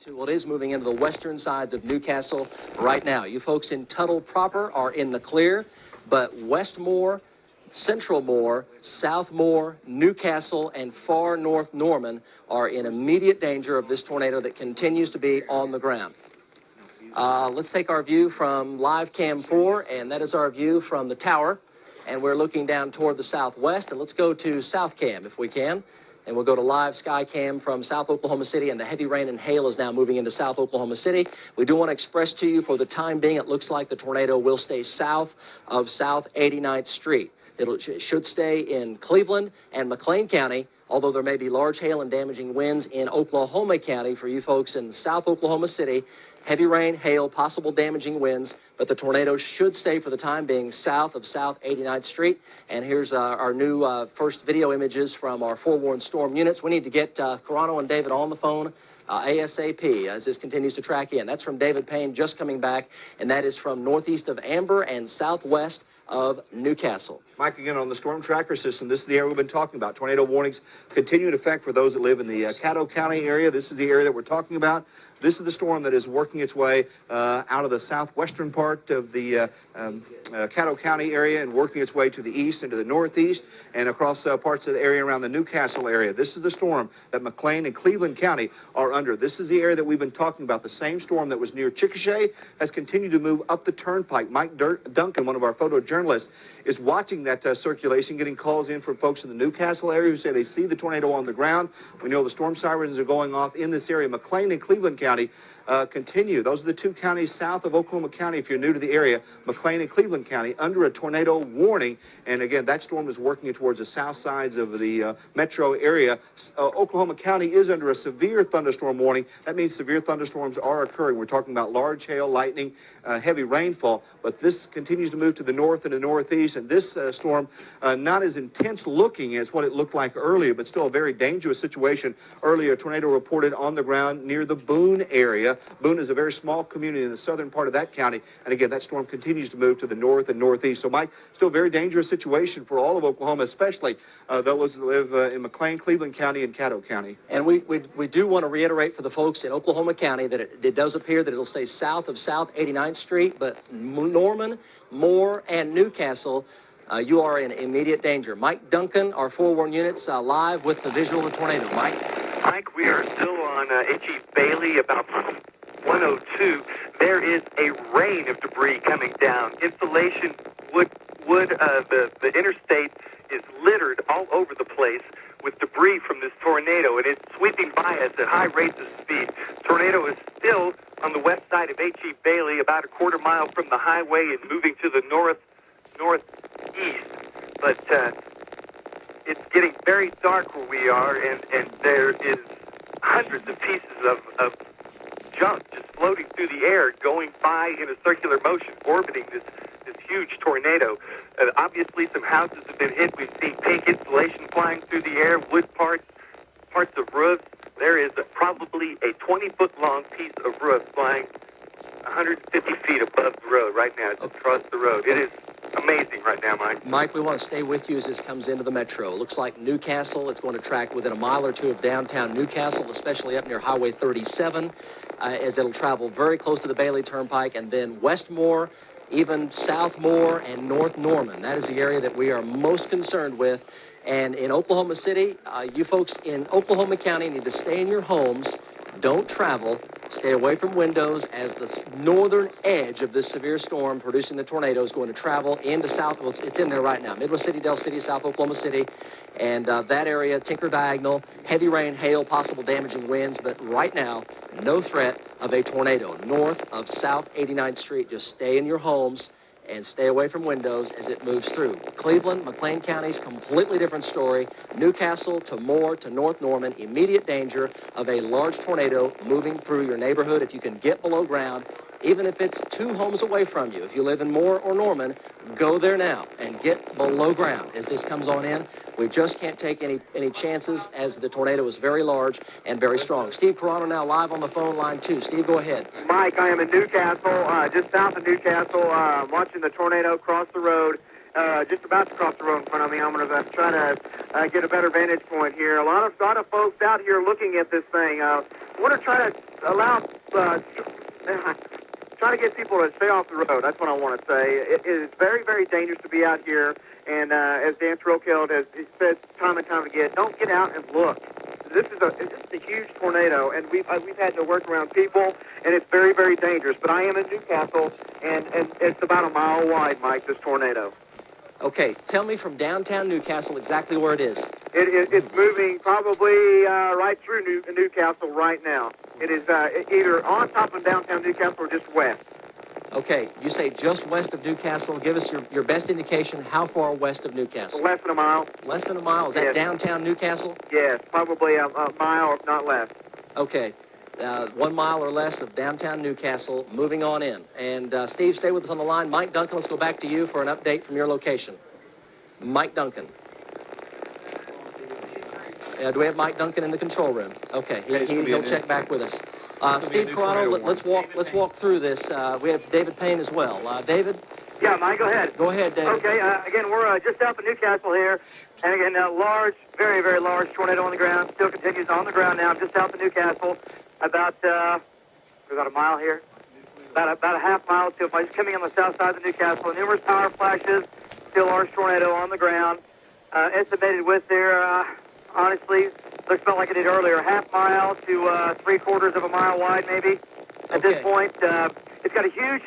Well, it is moving into the western sides of Newcastle right now. You folks in Tuttle proper are in the clear, but Westmore, Centralmore, Southmore, Newcastle, and far north Norman are in immediate danger of this tornado that continues to be on the ground. Let's take our view from live cam 4, and that is our view from the tower. And we're looking down toward the southwest, and let's go to South Cam if we can. And we'll go to live sky cam from South Oklahoma City, and the heavy rain and hail is now moving into South Oklahoma City. We do want to express to you, for the time being, it looks like the tornado will stay south of South 89th Street. It should stay in Cleveland and McLean County, although there may be large hail and damaging winds in Oklahoma County for you folks in South Oklahoma City. Heavy rain, hail, possible damaging winds, but the tornado should stay for the time being south of South 89th Street. And here's our new first video images from our forewarned storm units. We need to get Carano and David on the phone ASAP as this continues to track in. That's from David Payne just coming back, and that is from northeast of Amber and southwest of Newcastle. Mike, again, on the storm tracker system, this is the area we've been talking about. Tornado warnings continue in effect for those that live in the Caddo County area. This is the area that we're talking about. This is the storm that is working its way out of the southwestern part of the Caddo County area and working its way to the east and to the northeast and across parts of the area around the Newcastle area. This is the storm that McLean and Cleveland County are under. This is the area that we've been talking about. The same storm that was near Chickasha has continued to move up the turnpike. Mike Duncan, one of our photojournalists, is watching that circulation, getting calls in from folks in the Newcastle area who say they see the tornado on the ground. We know the storm sirens are going off in this area. McLean and Cleveland County continue. Those are the two counties south of Oklahoma County, if you're new to the area, McLean and Cleveland County, under a tornado warning. And again, that storm is working towards the south sides of the metro area. Oklahoma County is under a severe thunderstorm warning. That means severe thunderstorms are occurring. We're talking about large hail, lightning, heavy rainfall, but this continues to move to the north and the northeast, and this storm not as intense looking as what it looked like earlier, but still a very dangerous situation. Earlier, a tornado reported on the ground near the Boone area. Boone is a very small community in the southern part of that county, and again, that storm continues to move to the north and northeast. So, Mike, still a very dangerous situation for all of Oklahoma, especially those that live in McLean, Cleveland County, and Caddo County. And we do want to reiterate for the folks in Oklahoma County that it does appear that it'll stay south of South 89th Street, but Norman, Moore, and Newcastle, you are in immediate danger. Mike Duncan, our forewarned units, live with the visual of the tornado. Mike, we are still on H.E. Bailey, about 102. There is a rain of debris coming down. Insulation, the interstate is littered all over the place with debris from this tornado, and it's sweeping by us at high rates of speed. Tornado is still on the west side of H.E. Bailey, about a quarter mile from the highway, and moving to the northeast. But it's getting very dark where we are, and there is hundreds of pieces of junk just floating through the air, going by in a circular motion, orbiting this huge tornado. Obviously, some houses have been hit. We've seen pink insulation flying through the air, wood parts of roofs. There is probably a 20-foot-long piece of roof flying 150 feet above the road right now. It's across the road. It is amazing right now, Mike. Mike, we want to stay with you as this comes into the metro. It looks like Newcastle, it's going to track within a mile or two of downtown Newcastle, especially up near Highway 37, as it'll travel very close to the Bailey Turnpike, and then Westmore, even Southmore, and North Norman. That is the area that we are most concerned with. And in Oklahoma City, you folks in Oklahoma County need to stay in your homes. Don't travel. Stay away from windows as the northern edge of this severe storm producing the tornado is going to travel into South. Well, it's in there right now. Midwest City, Del City, South Oklahoma City, and that area, Tinker Diagonal, heavy rain, hail, possible damaging winds, but right now, no threat of a tornado north of South 89th Street. Just stay in your homes and stay away from windows as it moves through. Cleveland, McLean counties, completely different story. Newcastle to Moore to North Norman, immediate danger of a large tornado moving through your neighborhood. If you can get below ground, even if it's 2 homes away from you, if you live in Moore or Norman, go there now and get below ground as this comes on in. We just can't take any chances as the tornado is very large and very strong. Steve Carano now live on the phone line 2. Steve, go ahead. Mike, I am in Newcastle, just south of Newcastle, watching the tornado cross the road. just about to cross the road in front of me. I'm going to try to get a better vantage point here. A lot of folks out here looking at this thing. I want to try to allow, try to get people to stay off the road. That's what I want to say. It is very, very dangerous to be out here. And as Dan Trokeld has said time and time again, don't get out and look. This is a huge tornado, and we've had to work around people, and it's very, very dangerous. But I am in Newcastle, and it's about a mile wide, Mike, this tornado. Okay, tell me from downtown Newcastle exactly where it is. It's moving probably right through Newcastle right now. It is either on top of downtown Newcastle or just west. Okay, you say just west of Newcastle. Give us your best indication. How far west of Newcastle? Less than a mile. Less than a mile. Is that Yes. downtown Newcastle? Yes, probably a mile, if not less. Okay, 1 mile or less of downtown Newcastle. Moving on in. And Steve, stay with us on the line. Mike Duncan, let's go back to you for an update from your location. Mike Duncan. Do we have Mike Duncan in the control room? Okay, he'll check back with us. Steve Corrado, let's walk through this. We have David Payne as well. David? Yeah, Mike, go ahead. Go ahead, David. Okay, again, we're just south of Newcastle here. And again, a large, very, very large tornado on the ground. Still continues on the ground now, just south of Newcastle. About a mile here. About a half mile to if I was coming on the south side of Newcastle. Numerous power flashes. Still large tornado on the ground. Estimated width there, honestly, looks about like it did earlier. Half mile to 3/4 of a mile wide, maybe. At this point, it's got a huge,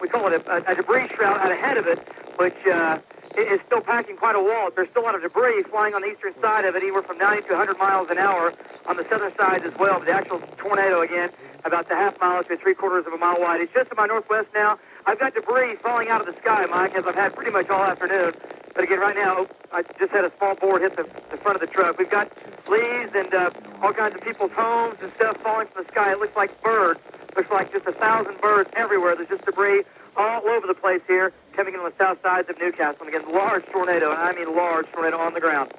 we call it a debris shroud out ahead of it, which it is still packing quite a wall. There's still a lot of debris flying on the eastern side of it, anywhere from 90 to 100 miles an hour on the southern side as well. But the actual tornado, again, about the half mile to 3/4 of a mile wide. It's just to my northwest now. I've got debris falling out of the sky, Mike, as I've had pretty much all afternoon. But again, right now, I just had a small board hit the front of the truck. We've got leaves and all kinds of people's homes and stuff falling from the sky. It looks like birds. Looks like just 1,000 birds everywhere. There's just debris all over the place here, coming in on the south sides of Newcastle. And again, large tornado, and I mean large tornado on the ground.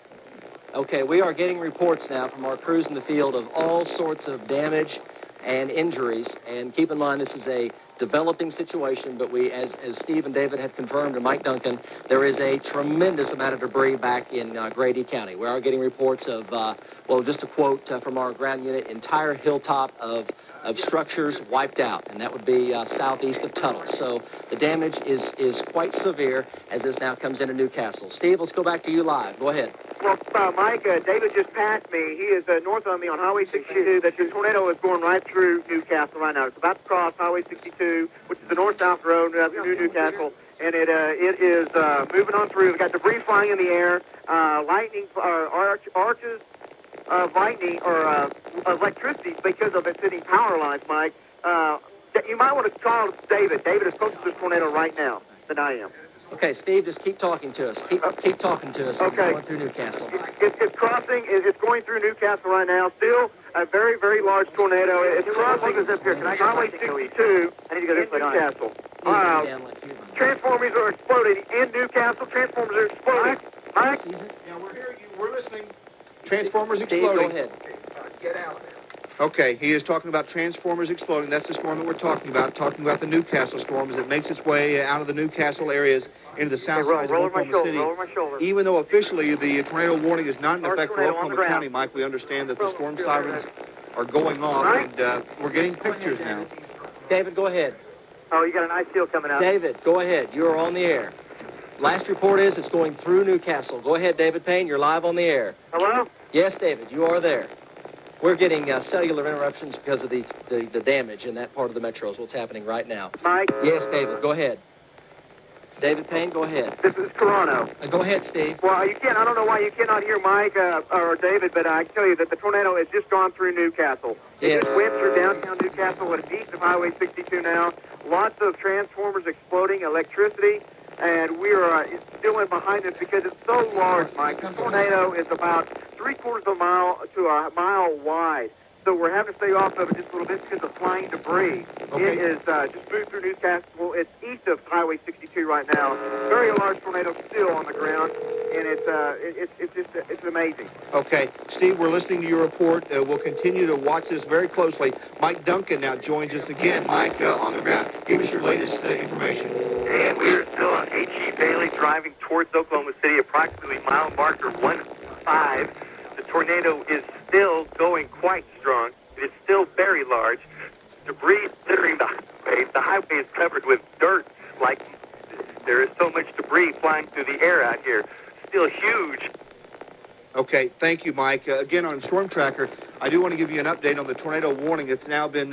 Okay, we are getting reports now from our crews in the field of all sorts of damage and injuries. And keep in mind, this is a developing situation, but we, as Steve and David have confirmed, and Mike Duncan, there is a tremendous amount of debris back in Grady County. We are getting reports of, well, just a quote from our ground unit, entire hilltop of structures wiped out, and that would be southeast of Tuttle. So the damage is quite severe as this now comes into Newcastle. Steve, let's go back to you live. Go ahead. Well, Mike, David just passed me. He is north of me on Highway 62. The tornado is going right through Newcastle right now. It's about to cross Highway 62, which is the north-south road through Newcastle, and it is moving on through. We've got debris flying in the air, lightning, arches of lightning or electricity because of it hitting power lines, Mike. You might want to call David. David is closer to this tornado right now than I am. Okay, Steve, just keep talking to us. Keep talking to us. Okay. Going through Newcastle. It's crossing. It's going through Newcastle right now. Still a very, very large tornado. It's crossing. Up here. Can I Highway 62 I need to go this way, Newcastle. Transformers are exploding in Newcastle. Transformers are exploding. Mike? Yeah, we're hearing you. We're listening. Transformers Steve, exploding. go ahead. Get out of there. Okay, he is talking about transformers exploding. That's the storm that we're talking about the Newcastle storm as it makes its way out of the Newcastle areas into the south side of Oklahoma City. Even though officially the tornado warning is not in effect for Oklahoma County, Mike, we understand that the storm sirens are going off, and we're getting pictures now. David, go ahead. Oh, you got an ice seal coming out. David, go ahead. You are on the air. Last report is it's going through Newcastle. Go ahead, David Payne. You're live on the air. Hello? Yes, David, you are there. We're getting cellular interruptions because of the damage in that part of the metro is what's happening right now. Mike? Yes, David, go ahead. David Payne, go ahead. This is Toronto. Go ahead, Steve. Well, you can't. I don't know why you cannot hear Mike or David, but I can tell you that the tornado has just gone through Newcastle. It Yes. just went through downtown Newcastle. It's east of Highway 62 now. Lots of transformers exploding, electricity, and we are still in behind it because it's so large, Mike. The tornado is about 3/4 of a mile to a mile wide. so we're having to stay off of it just a little bit because of flying debris. Okay. It is just moved through Newcastle. It's east of Highway 62 right now. Very large tornado still on the ground, and it's amazing. Okay, Steve, we're listening to your report. We'll continue to watch this very closely. Mike Duncan now joins us again. Mike, on the ground, give us your latest information. And we are still on H.E. Bailey driving towards Oklahoma City, approximately mile marker 15. The tornado is still going quite strong. It is still very large. Debris littering the highway. The highway is covered with dirt, like there is so much debris flying through the air out here. Still huge. Okay, thank you, Mike. Again, on Storm Tracker, I do want to give you an update on the tornado warning that's now been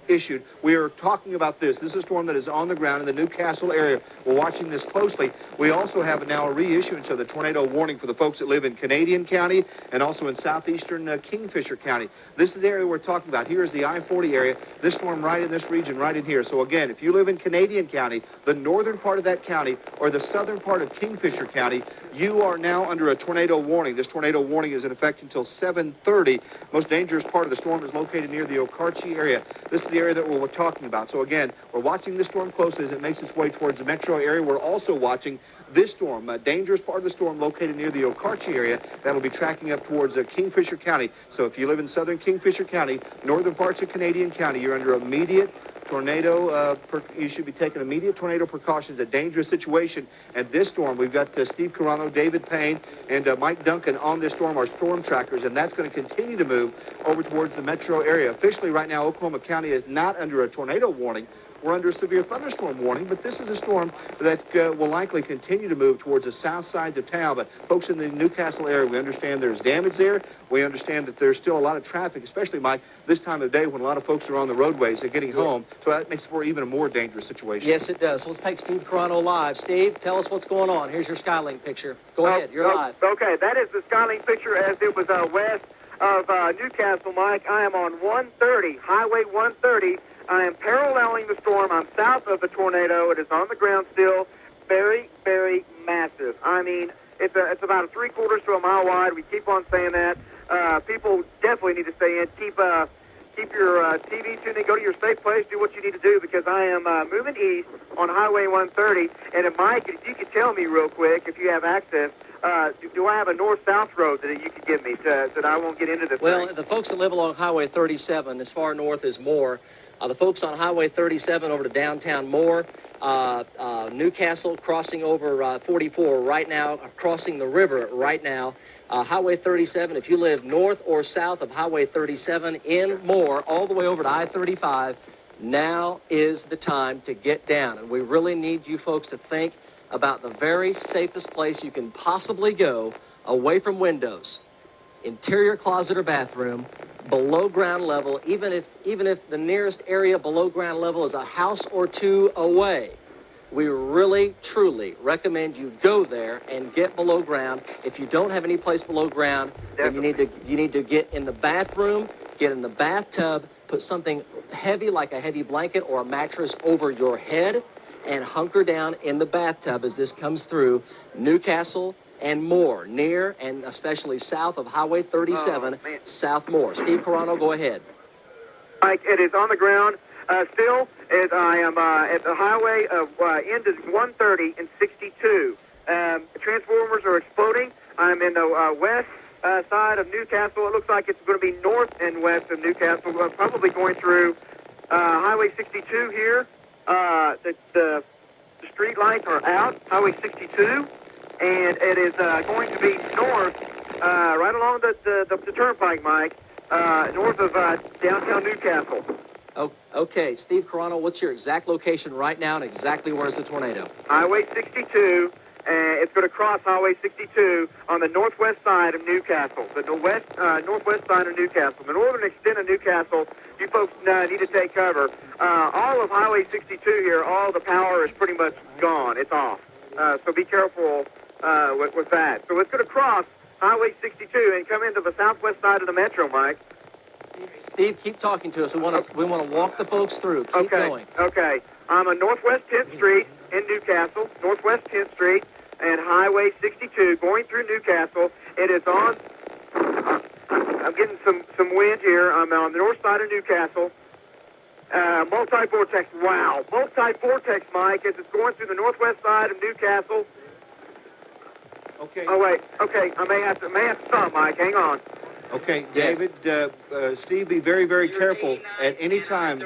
issued. We are talking about this. This is a storm that is on the ground in the Newcastle area. We're watching this closely. We also have now a reissuance of the tornado warning for the folks that live in Canadian County and also in southeastern Kingfisher County. This is the area we're talking about. Here is the I-40 area. This storm right in this region, right in here. So again, if you live in Canadian County, the northern part of that county, or the southern part of Kingfisher County, you are now under a tornado warning. This tornado warning is in effect until 7:30. Most dangerous part of the storm is located near the Okarchi area. This is the area that we're talking about. So again, we're watching this storm closely as it makes its way towards the metro area. We're also watching this storm, a dangerous part of the storm located near the Okarchi area that'll be tracking up towards Kingfisher County. So if you live in southern Kingfisher County, northern parts of Canadian County, you're under immediate tornado, you should be taking immediate tornado precautions, a dangerous situation. And this storm, we've got Steve Carano, David Payne, and Mike Duncan on this storm, our storm trackers, and that's going to continue to move over towards the metro area. Officially right now, Oklahoma County is not under a tornado warning. We're under a severe thunderstorm warning, but this is a storm that will likely continue to move towards the south sides of town. But folks in the Newcastle area, we understand there's damage there. We understand that there's still a lot of traffic, especially, Mike, this time of day when a lot of folks are on the roadways and getting home. So that makes for even a more dangerous situation. Yes, it does. So let's take Steve Carano live. Steve, tell us what's going on. Here's your Skylink picture. Go ahead. You're live. Okay, that is the Skylink picture as it was west of Newcastle, Mike. I am on 130, Highway 130. I am paralleling the storm. I'm south of the tornado. It is on the ground still. Very, very massive. I mean, it's about a 3/4 to a mile wide. We keep on saying that. People definitely need to stay in. Keep your TV tuned in. Go to your safe place. Do what you need to do because I am moving east on Highway 130. And Mike, if you could tell me real quick, if you have access, do I have a north-south road that you could give me so that I won't get into this Well, thing? the folks that live along Highway 37, as far north as Moore, the folks on Highway 37 over to downtown Moore, Newcastle crossing over 44 right now, crossing the river right now. Highway 37, if you live north or south of Highway 37 in Moore, all the way over to I-35, now is the time to get down. And we really need you folks to think about the very safest place you can possibly go away from windows. Interior closet or bathroom, below ground level, even if the nearest area below ground level is a house or two away. We really, truly recommend you go there and get below ground. If you don't have any place below ground, then you need to get in the bathroom, get in the bathtub, put something heavy like a heavy blanket or a mattress over your head, and hunker down in the bathtub as this comes through Newcastle and Moore, near and especially south of Highway 37, South Moore. Steve Carano, go ahead. Mike, it is on the ground still. I am at the highway of end of 130 and 62. Transformers are exploding. I'm in the west side of Newcastle. It looks like it's going to be north and west of Newcastle, probably going through Highway 62 here. The street lights are out, Highway 62. And it is going to be north, right along the turnpike, Mike, north of downtown Newcastle. Oh, okay, Steve Carano, what's your exact location right now and exactly where's the tornado? Highway 62, it's going to cross Highway 62 on the northwest side of Newcastle, the northwest side of Newcastle. The northern extent of Newcastle, you folks need to take cover. All of Highway 62 here, all the power is pretty much gone. It's off. So be careful with that. So it's going to cross Highway 62 and come into the southwest side of the metro, Mike. Steve, keep talking to us. We want to walk the folks through. Keep going. Okay. I'm on Northwest 10th Street in Newcastle, Northwest 10th Street, and Highway 62 going through Newcastle. It is on I'm getting some wind here. I'm on the north side of Newcastle. Multi-vortex. Wow. Multi-vortex, Mike, as it's going through the northwest side of Newcastle. Okay. Oh, wait. Okay. I may have to stop, Mike. Hang on. Okay, Yes. David, Steve, be very, very careful at any time.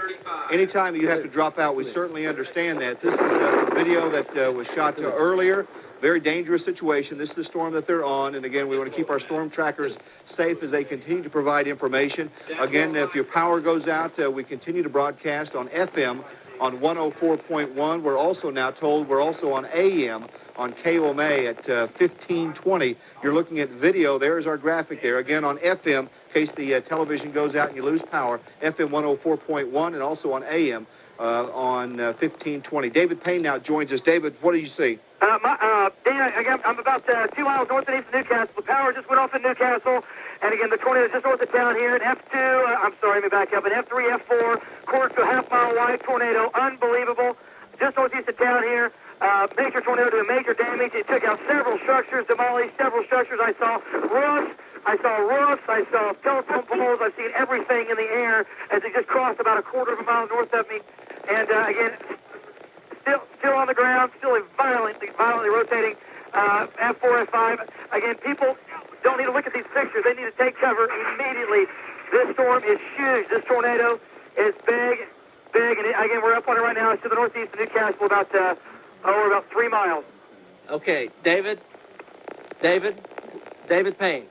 Anytime you have to drop out, we certainly understand that. This is some video that was shot earlier. Very dangerous situation. This is the storm that they're on. And again, we want to keep our storm trackers safe as they continue to provide information. Again, if your power goes out, we continue to broadcast on FM on 104.1. We're also now told we're also on AM on KOMA at 1520. You're looking at video. There's our graphic there. Again, on FM, in case the television goes out and you lose power, FM 104.1, and also on AM on 1520. David Payne now joins us. David, what do you see? Dan, again, I'm about 2 miles north and east of Newcastle. The power just went off in Newcastle. And again, the tornado is just north of town here. An F2, I'm sorry, let me back up. An F3, F4, quarter to a half-mile wide tornado. Unbelievable. Just northeast of town here. Major tornado doing major damage. It took out several structures, demolished several structures. I saw roofs. I saw telephone poles. I've seen everything in the air as it just crossed about a quarter of a mile north of me. And again, still on the ground, still violently rotating. F4, F5. Again, people don't need to look at these pictures. They need to take cover immediately. This storm is huge. This tornado is big. And again, we're up on it right now. It's to the northeast of Newcastle, about 3 miles. Okay, David Payne.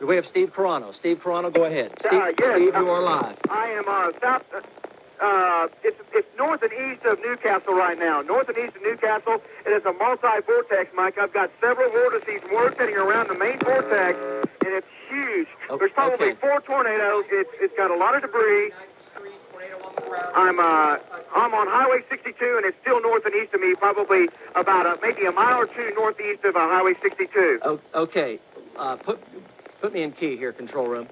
Do we have Steve Carano? Steve Carano, go ahead. Yes, Steve, you are live. I am south. It's north and east of Newcastle right now. North and east of Newcastle. It is a multi-vortex, Mike. I've got several vortices rotating around the main vortex, and it's huge. There's probably 4 tornadoes. It's got a lot of debris. I'm on Highway 62, and it's still north and east of me, probably about maybe a mile or two northeast of Highway 62. Okay, put me in key here, control room.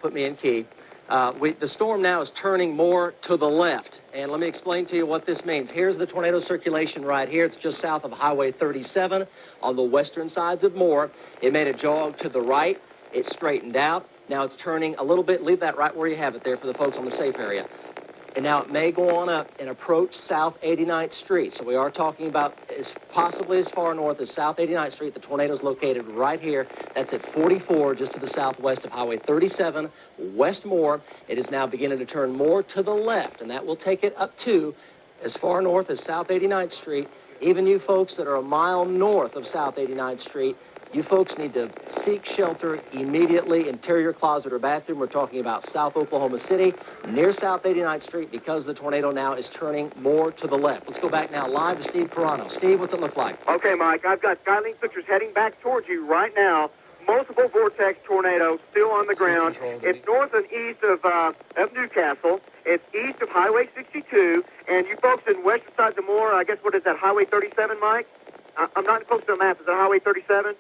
Put me in key. The storm now is turning more to the left, and let me explain to you what this means. Here's the tornado circulation right here. It's just south of Highway 37 on the western sides of Moore. It made a jog to the right. It straightened out. Now it's turning a little bit. Leave that right where you have it there for the folks on the safe area. And now it may go on up and approach South 89th Street. So we are talking about possibly as far north as South 89th Street. The tornado is located right here. That's at 44, just to the southwest of Highway 37, West Moore. It is now beginning to turn more to the left, and that will take it up to as far north as South 89th Street. Even you folks that are a mile north of South 89th Street, you folks need to seek shelter immediately. Interior closet or bathroom. We're talking about South Oklahoma City, near South 89th Street, because the tornado now is turning more to the left. Let's go back now live to Steve Carano. Steve, what's it look like? Okay, Mike, I've got Skylink pictures heading back towards you right now. Multiple vortex tornadoes still on the ground. It's north and east of Newcastle. It's east of Highway 62. And you folks in western side of Moore, I guess, what is that, Highway 37, Mike? I'm not close to the map. Is that Highway 37?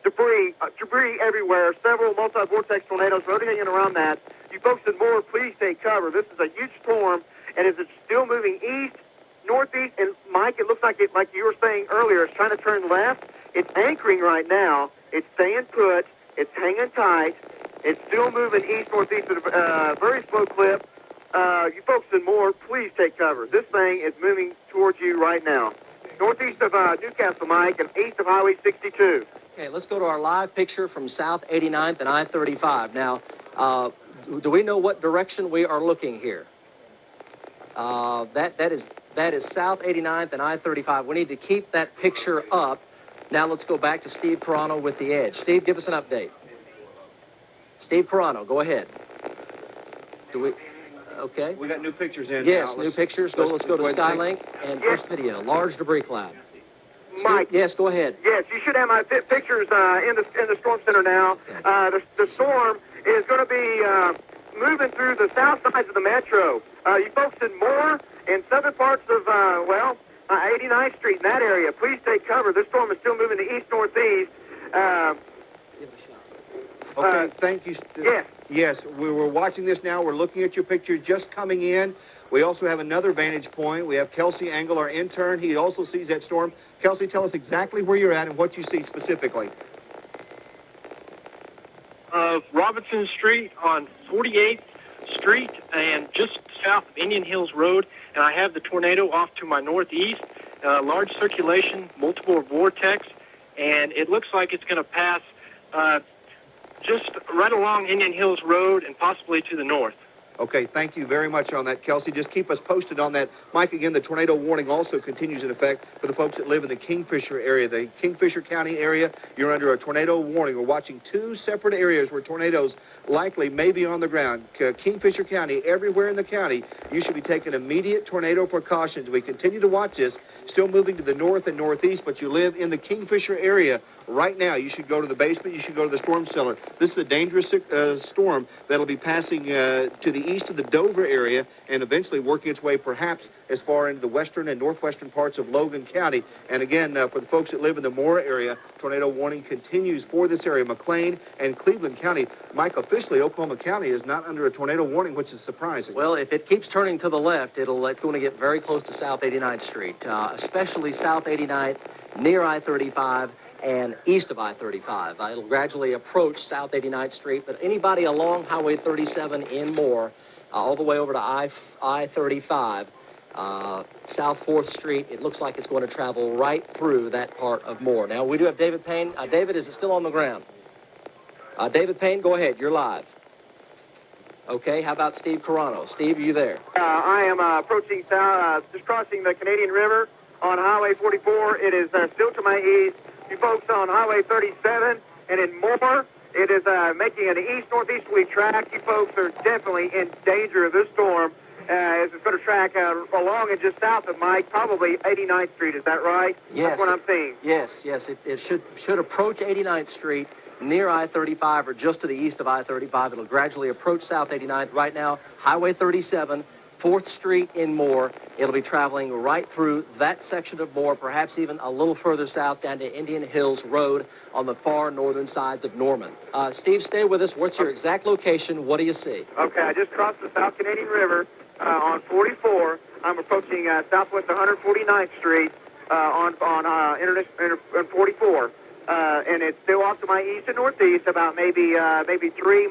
Debris everywhere. Several multi-vortex tornadoes rotating around that. You folks in Moore, please take cover. This is a huge storm, and as it's still moving east, northeast, and Mike, it looks like like you were saying earlier, it's trying to turn left. It's anchoring right now. It's staying put. It's hanging tight. It's still moving east-northeast at a very slow clip. You folks in Moore, please take cover. This thing is moving towards you right now. Northeast of Newcastle, Mike, and east of Highway 62. Okay, let's go to our live picture from South 89th and I-35. Now, do we know what direction we are looking here? That is South 89th and I-35. We need to keep that picture up. Now let's go back to Steve Carano with the Edge. Steve, give us an update. Steve Carano, go ahead. Okay. We got new pictures in. Yes, new pictures. Let's go to Skylink and first video. Large debris cloud. Mike. Steve, yes, go ahead. Yes, you should have my pictures in the storm center now. The storm is going to be moving through the south sides of the metro. You folks in Moore and southern parts of 89th Street in that area, please take cover. This storm is still moving to east-northeast. Okay, thank you. Yes. Yes, we're watching this now. We're looking at your picture just coming in. We also have another vantage point. We have Kelsey Angle, our intern. He also sees that storm. Kelsey, tell us exactly where you're at and what you see specifically. of Robinson Street on 48th Street and just south of Indian Hills Road, and I have the tornado off to my northeast. Large circulation, multiple vortex, and it looks like it's going to pass just right along Indian Hills Road and possibly to the north. Okay, thank you very much on that, Kelsey. Just keep us posted on that. Mike, again, the tornado warning also continues in effect for the folks that live in the Kingfisher area. The Kingfisher County area, you're under a tornado warning. We're watching two separate areas where tornadoes likely may be on the ground. Kingfisher County, everywhere in the county, you should be taking immediate tornado precautions. We continue to watch this, still moving to the north and northeast, but you live in the Kingfisher area right now. You should go to the basement. You should go to the storm cellar. This is a dangerous storm that'll be passing to the east of the Dover area and eventually working its way perhaps as far into the western and northwestern parts of Logan County. And again, for the folks that live in the Mora area, tornado warning continues for this area, McLean and Cleveland County. Mike, officially, Oklahoma County is not under a tornado warning, which is surprising. Well, if it keeps turning to the left, it's going to get very close to South 89th Street, especially South 89th, near I-35, and east of I-35. It'll gradually approach South 89th Street, but anybody along Highway 37 in Moore, all the way over to I-35, South 4th Street, it looks like it's going to travel right through that part of Moore. Now, we do have David Payne. David, is it still on the ground? David Payne, go ahead. You're live. Okay, how about Steve Carano? Steve, are you there? I am approaching south, just crossing the Canadian River on Highway 44. It is still to my east. You folks on Highway 37 and in Moore, it is making an east-northeasterly track. You folks are definitely in danger of this storm as it's going to track along and just south of Mike, probably 89th Street. Is that right? Yes. That's what I'm seeing. Yes. It should approach 89th Street near I-35 or just to the east of I-35. It'll gradually approach South 89th. Right now, Highway 37, 4th Street in Moore. It'll be traveling right through that section of Moore, perhaps even a little further south down to Indian Hills Road on the far northern sides of Norman. Steve, stay with us. What's your exact location? What do you see? Okay, I just crossed the South Canadian River on 44. I'm approaching southwest 149th Street on 44. And it's still off to my east and northeast, about maybe 3.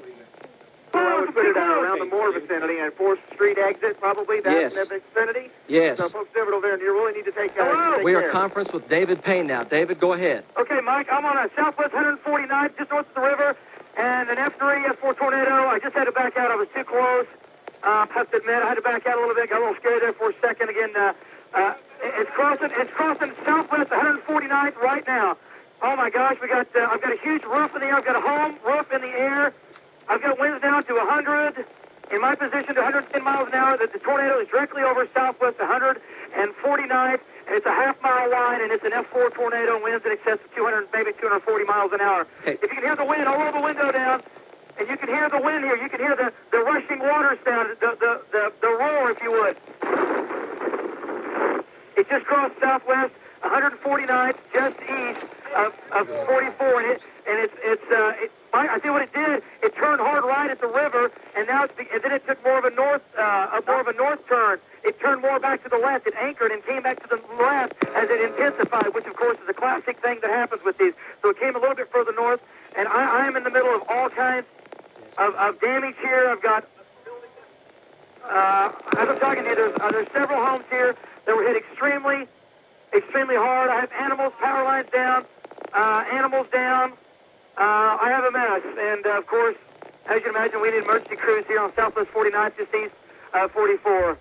I would put it around the Moore vicinity and 4th Street exit, probably. That's in the vicinity. Yes. So, folks, over there, and you really need to take We care. are conference with David Payne now. David, go ahead. Okay, Mike, I'm on a southwest 149th, just north of the river, and an F3, F4 tornado. I just had to back out. I was too close. I have to admit, I had to back out a little bit. Got a little scared there for a second. Again, it's crossing southwest 149th right now. Oh my gosh, I've got a huge roof in the air. I've got a home roof in the air. I've got winds down to 100. In my position to 110 miles an hour. The tornado is directly over southwest 149th, and it's a half-mile line, and it's an F4 tornado, winds in excess of 200, maybe 240 miles an hour. Hey. If you can hear the wind, I'll roll the window down, and you can hear the wind here. You can hear the rushing water sound, the roar, if you would. It just crossed southwest 149th, just east of 44, and I see what it did. It turned hard right at the river, and then it took more of a north turn. It turned more back to the left. It anchored and came back to the left as it intensified, which of course is a classic thing that happens with these. So it came a little bit further north, and I am in the middle of all kinds of damage here. I've got, as I'm talking to you, there's several homes here that were hit extremely hard. I have animals, power lines down, animals down. I have a mess, and of course, as you can imagine, we need emergency crews here on Southwest 49th, just east 44.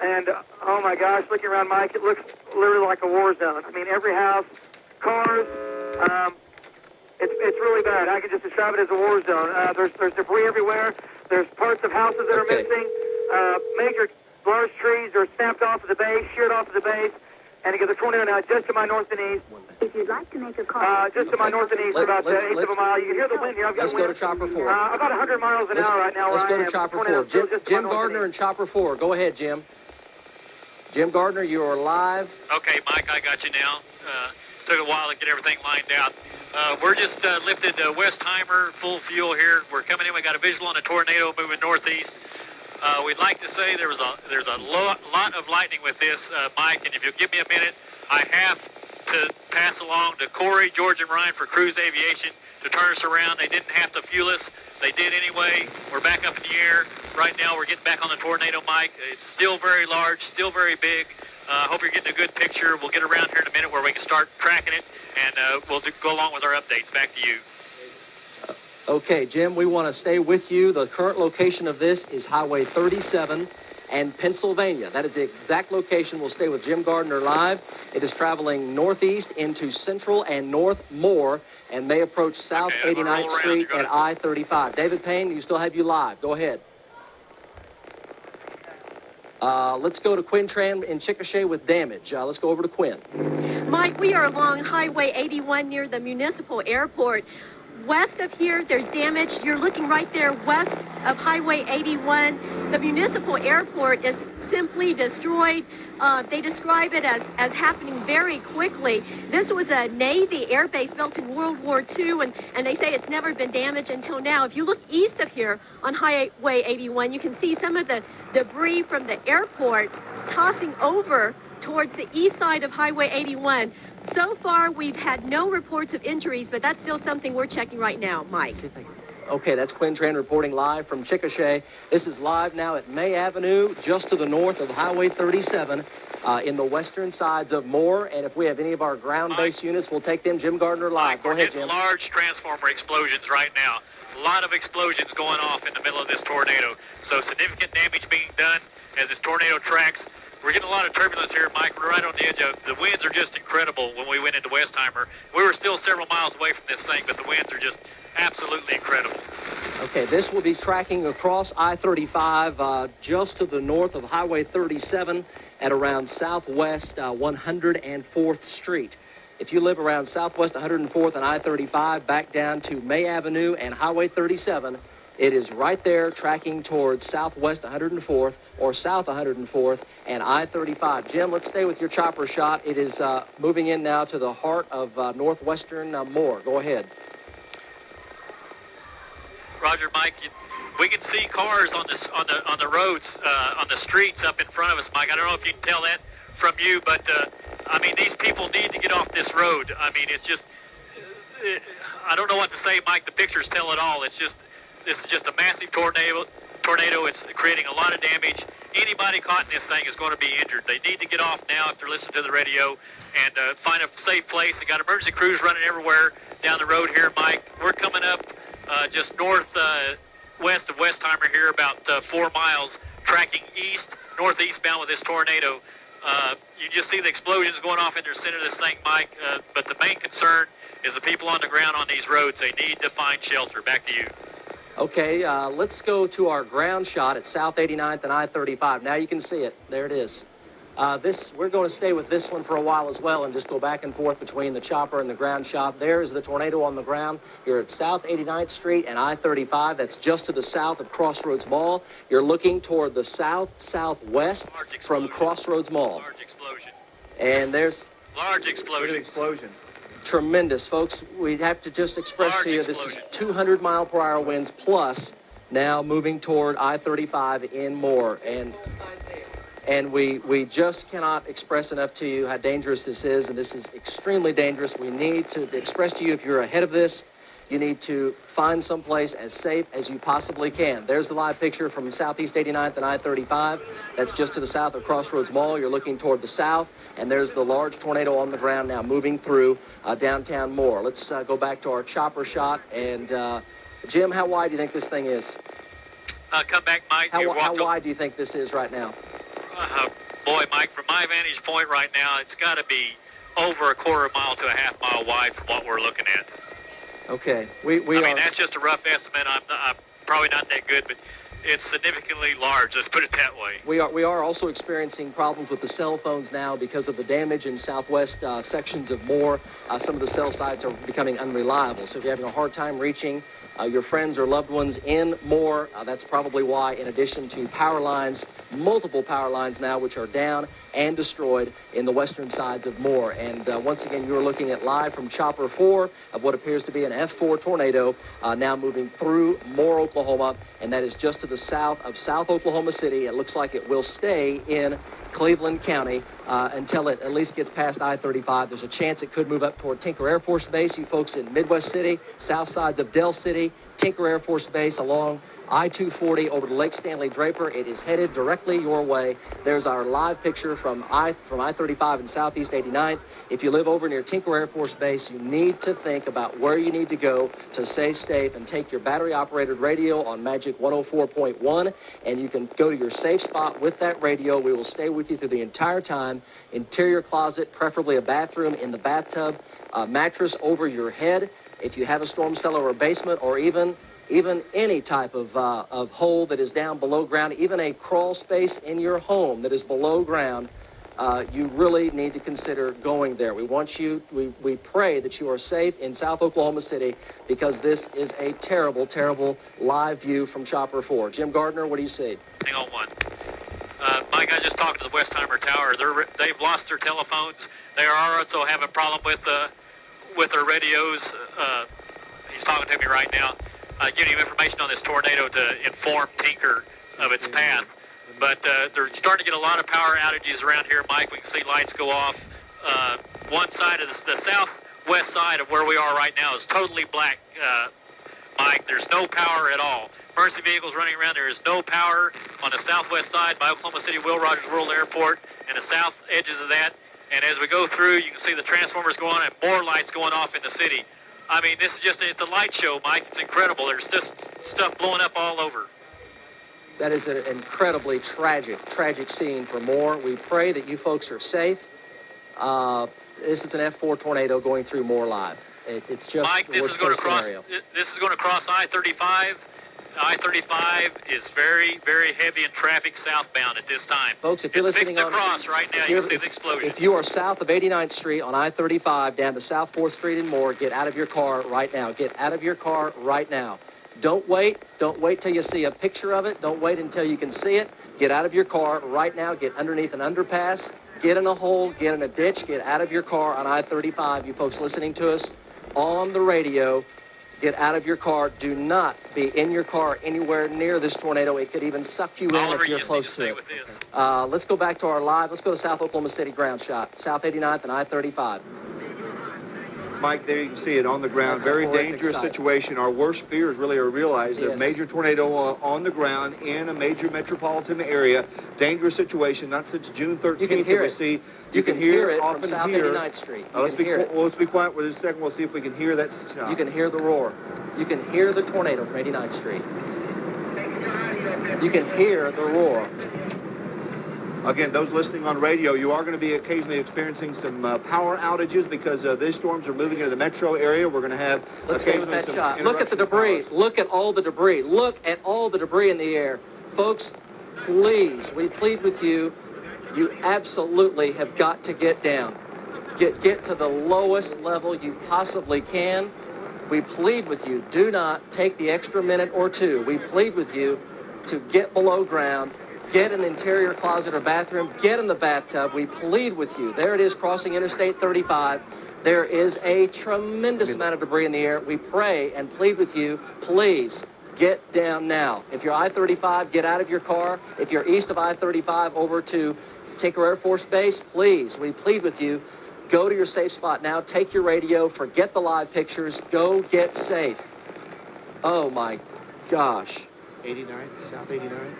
And oh my gosh, looking around, Mike, it looks literally like a war zone. I mean, every house, cars, it's really bad. I can just describe it as a war zone. There's debris everywhere. There's parts of houses that are missing. Major large trees are snapped off of the base, sheared off of the base. And again, the tornado now just to my north and east. If you'd like to make a call, just to my north and east, about an eighth of a mile. You can hear the wind here. I've got Let's wind. go to Chopper 4. About 100 miles an hour right now. Let's go where I to am. Chopper Tornado 4. still just to my Jim north and Gardner east. and Chopper 4. Go ahead, Jim. Jim Gardner, you are live. Okay, Mike, I got you now. Took a while to get everything lined out. We're just lifted Westheimer, full fuel here. We're coming in. We got a visual on a tornado moving northeast. We'd like to say there's a lot of lightning with this, Mike, and if you'll give me a minute, I have to pass along to Corey, George, and Ryan for Cruise Aviation to turn us around. They didn't have to fuel us. They did anyway. We're back up in the air. Right now, we're getting back on the tornado mic. It's still very large, still very big. I hope you're getting a good picture. We'll get around here in a minute where we can start tracking it, and we'll go along with our updates. Back to you. Okay, Jim, we want to stay with you. The current location of this is Highway 37 and Pennsylvania. That is the exact location. We'll stay with Jim Gardner live. It is traveling northeast into Central and North Moore and may approach South 89th Street and I-35. David Payne, you still have you live. Go ahead. Let's go to Quinn Tran in Chickasha with damage. Let's go over to Quinn. Mike, we are along Highway 81 near the municipal airport. West of here, there's damage. You're looking right there west of Highway 81. The municipal airport is simply destroyed. They describe it as happening very quickly. This was a Navy air base built in World War II, and they say it's never been damaged until now. If you look east of here on Highway 81, you can see some of the debris from the airport tossing over towards the east side of Highway 81. So far, we've had no reports of injuries, but that's still something we're checking right now, Mike. Okay, that's Quinn Tran reporting live from Chickasha. This is live now at May Avenue, just to the north of Highway 37, in the western sides of Moore. And if we have any of our ground-based units, we'll take them. Jim Gardner live. Go ahead, Jim. Large transformer explosions right now. A lot of explosions going off in the middle of this tornado. So significant damage being done as this tornado tracks. We're getting a lot of turbulence here, Mike. We're right on the edge of the winds are just incredible. When we went into Westheimer, we were still several miles away from this thing, but the winds are just absolutely incredible. Okay, this will be tracking across I-35 just to the north of Highway 37 at around Southwest 104th Street. If you live around Southwest 104th and I-35 back down to May Avenue and Highway 37, it is right there tracking towards Southwest 104th or South 104th and I-35. Jim, let's stay with your chopper shot. It is moving in now to the heart of northwestern Moore. Go ahead. Roger, Mike. We can see cars on the roads, on the streets up in front of us, Mike. I don't know if you can tell that from you, but I mean, these people need to get off this road. I mean, it's just, I don't know what to say, Mike. The pictures tell it all. This is just a massive tornado. It's creating a lot of damage. Anybody caught in this thing is going to be injured. They need to get off now if they're listening to the radio and find a safe place. They got emergency crews running everywhere down the road here, Mike. We're coming up just northwest of Westheimer here, about 4 miles, tracking northeastbound with this tornado. You just see the explosions going off in the center of this thing, Mike. But the main concern is the people on the ground on these roads. They need to find shelter. Back to you. Okay, let's go to our ground shot at South 89th and I-35. Now you can see it. There it is. We're going to stay with this one for a while as well and just go back and forth between the chopper and the ground shot. There is the tornado on the ground. You're at South 89th Street and I-35. That's just to the south of Crossroads Mall. You're looking toward the southwest from Crossroads Mall. Large explosion. And there's large explosion. Explosion. Tremendous, folks. We have to just express to you, this is 200 mile per hour winds plus now moving toward I-35 in Moore. And we just cannot express enough to you how dangerous this is, and this is extremely dangerous. We need to express to you, if you're ahead of this, you need to find someplace as safe as you possibly can. There's the live picture from Southeast 89th and I-35. That's just to the south of Crossroads Mall. You're looking toward the south, and there's the large tornado on the ground now moving through downtown Moore. Let's go back to our chopper shot. And Jim, how wide do you think this thing is? Come back, Mike. How wide do you think this is right now? Boy, Mike, from my vantage point right now, it's got to be over a quarter mile to a half mile wide from what we're looking at. Okay. I mean, that's just a rough estimate. I'm probably not that good, but it's significantly large. Let's put it that way. We are also experiencing problems with the cell phones now because of the damage in southwest sections of Moore. Some of the cell sites are becoming unreliable. So if you're having a hard time reaching your friends or loved ones in Moore, that's probably why, in addition to power lines, multiple power lines now, which are down and destroyed in the western sides of Moore. And once again, you're looking at live from Chopper 4 of what appears to be an F4 tornado now moving through Moore, Oklahoma, and that is just to the the south of South Oklahoma City. It looks like it will stay in Cleveland County until it at least gets past I-35. There's a chance it could move up toward Tinker Air Force Base. You folks in Midwest City, south sides of Dell City, Tinker Air Force Base along I-240 over to Lake Stanley Draper. It is headed directly your way. There's our live picture from I-35 and Southeast 89th. If you live over near Tinker Air Force Base, you need to think about where you need to go to stay safe and take your battery-operated radio on Magic 104.1, and you can go to your safe spot with that radio. We will stay with you through the entire time. Interior closet, preferably a bathroom in the bathtub, a mattress over your head. If you have a storm cellar or a basement, or even any type of hole that is down below ground, even a crawl space in your home that is below ground, you really need to consider going there. We pray that you are safe in South Oklahoma City, because this is a terrible, terrible live view from Chopper 4. Jim Gardner, what do you see? Hang on one. Mike, I just talked to the Westheimer Tower. They've lost their telephones. They are also having a problem with their radios. He's talking to me right now. Giving him information on this tornado to inform Tinker of its path. But they're starting to get a lot of power outages around here, Mike. We can see lights go off. One side of the southwest side of where we are right now is totally black, Mike. There's no power at all. Emergency vehicles running around. There is no power on the southwest side by Oklahoma City Will Rogers World Airport and the south edges of that. And as we go through, you can see the transformers going on and more lights going off in the city. I mean, this is it's a light show, Mike. It's incredible. There's stuff blowing up all over. That is an incredibly tragic scene for more. We pray that you folks are safe. This is an F4 tornado going through more live. It's just Mike, this is going to cross I-35. I-35 is very, very heavy in traffic southbound at this time. Folks, if you're listening on... cross right now, you can see the explosion. If you are south of 89th Street on I-35 down to South 4th Street and more, get out of your car right now. Get out of your car right now. Don't wait. Don't wait till you see a picture of it. Don't wait until you can see it. Get out of your car right now. Get underneath an underpass. Get in a hole. Get in a ditch. Get out of your car on I-35. You folks listening to us on the radio, get out of your car. Do not be in your car anywhere near this tornado. It could even suck you in if you're close to it. Let's go back to our live. Let's go to South Oklahoma City ground shot. South 89th and I-35. Mike, there you can see it on the ground. That's very dangerous situation. Our worst fears really are realized. Yes. A major tornado on the ground in a major metropolitan area. Dangerous situation. Not since June 13th. You can hear we it. See, you can hear it often from South here. 89th Street. Let's be quiet for just a second. We'll see if we can hear that shot. You can hear the roar. You can hear the tornado from 89th Street. You can hear the roar. Again, those listening on radio, you are going to be occasionally experiencing some power outages because these storms are moving into the metro area. We're going to have Let's stay with that some shot. Look at the debris. Look at all the debris. Look at all the debris in the air. Folks, please, we plead with you. You absolutely have got to get down. Get to the lowest level you possibly can. We plead with you. Do not take the extra minute or two. We plead with you to get below ground. Get in the interior closet or bathroom. Get in the bathtub. We plead with you. There it is, crossing Interstate 35. There is a tremendous amount of debris in the air. We pray and plead with you, please get down now. If you're I-35, get out of your car. If you're east of I-35 over to Tinker Air Force Base, please, we plead with you, go to your safe spot now. Take your radio. Forget the live pictures. Go get safe. Oh, my gosh. 89, South 89.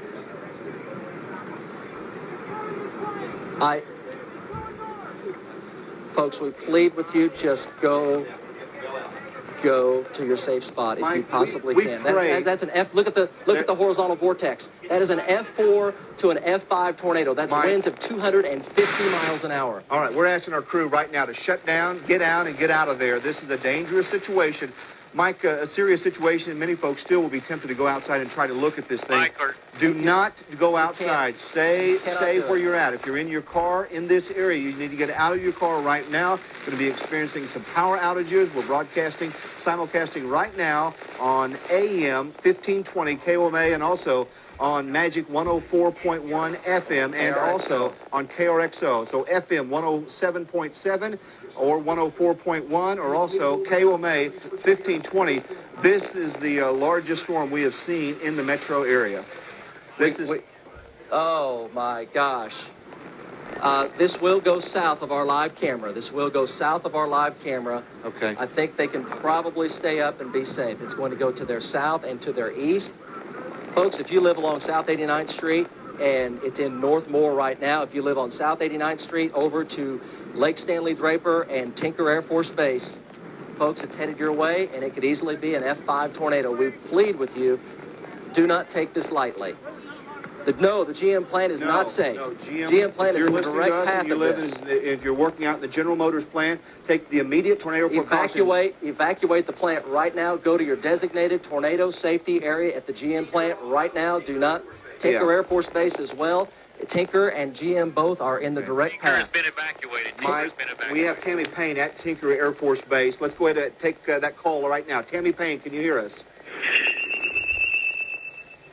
Folks, we plead with you, just go to your safe spot if you possibly can. That's an F. Look at the horizontal vortex. That is an F4 to an F5 tornado. That's winds of 250 miles an hour. All right, we're asking our crew right now to shut down, get out, and get out of there. This is a dangerous situation. Mike, a serious situation, and many folks still will be tempted to go outside and try to look at this thing. Do not go outside. Stay where you're at. If you're in your car in this area, you need to get out of your car right now. Going to be experiencing some power outages. We're simulcasting right now on AM 1520 KOMA and also on Magic 104.1 FM and also on KRXO. So FM 107.7. or 104.1, or also KOMA 1520. This is the largest storm we have seen in the metro area. Oh my gosh. This will go south of our live camera. Okay. I think they can probably stay up and be safe. It's going to go to their south and to their east. Folks, if you live along South 89th Street, and it's in Northmore right now, if you live on South 89th Street over to Lake Stanley Draper and Tinker Air Force Base, folks, it's headed your way, and it could easily be an F5 tornado. We plead with you, do not take this lightly. The GM plant is not safe. No, GM plant is in the direct path of this. If you're working out in the General Motors plant, take the immediate tornado precautions. Evacuate the plant right now. Go to your designated tornado safety area at the GM plant right now. Do not Tinker Air Force Base as well. Tinker and GM both are in the direct Tinker has path. been evacuated. Mike, we have Tammy Payne at Tinker Air Force Base. Let's go ahead and take that call right now. Tammy Payne, can you hear us?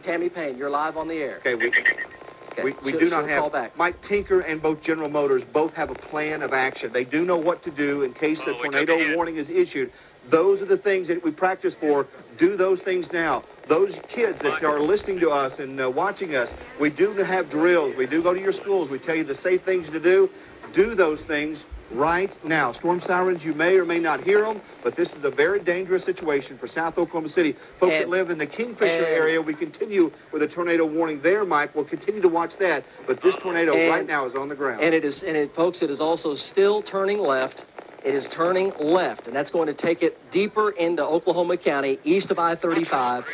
Tammy Payne, you're live on the air. Okay, we do not have. Call back. Mike, Tinker and both General Motors both have a plan of action. They do know what to do in case the tornado warning is issued. Those are the things that we practice for. Do those things now. Those kids that are listening to us and watching us, we do have drills. We do go to your schools. We tell you the safe things to do. Do those things right now. Storm sirens, you may or may not hear them, but this is a very dangerous situation for South Oklahoma City. Folks that live in the Kingfisher area, we continue with a tornado warning there, Mike. We'll continue to watch that, but this tornado right now is on the ground. Folks, it is also still turning left. It is turning left, and that's going to take it deeper into Oklahoma County, east of I-35.